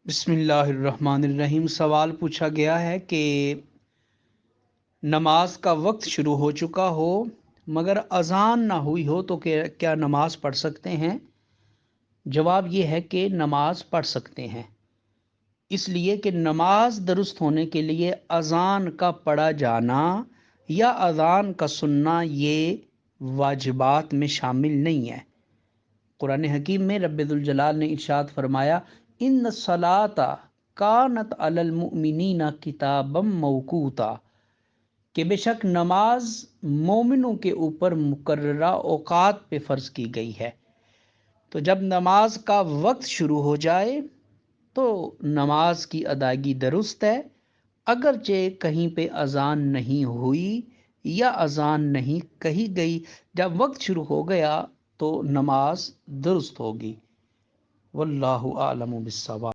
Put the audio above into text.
बिस्मिल्लाहिर्रहमानिर्रहीम। सवाल पूछा गया है कि नमाज का वक्त शुरू हो चुका हो मगर अज़ान ना हुई हो तो क्या नमाज पढ़ सकते हैं? जवाब ये है कि नमाज पढ़ सकते हैं, इसलिए कि नमाज दुरुस्त होने के लिए अज़ान का पढ़ा जाना या अज़ान का सुनना ये वाजिबात में शामिल नहीं है। कुरान हकीम में रब्बुल जलाल ने इरशाद फरमाया, इन सलाता कानत अलल मुमिनीना किताबम मौकूता, कि बेशक नमाज मोमिनों के ऊपर मुकर्ररा औकात पे फ़र्ज़ की गई है। तो जब नमाज का वक्त शुरू हो जाए तो नमाज की अदायगी दुरुस्त है, अगरचे कहीं पे अज़ान नहीं हुई या अज़ान नहीं कही गई। जब वक्त शुरू हो गया तो नमाज दुरुस्त होगी। वल्लाहु आलमु बिस्सवाब।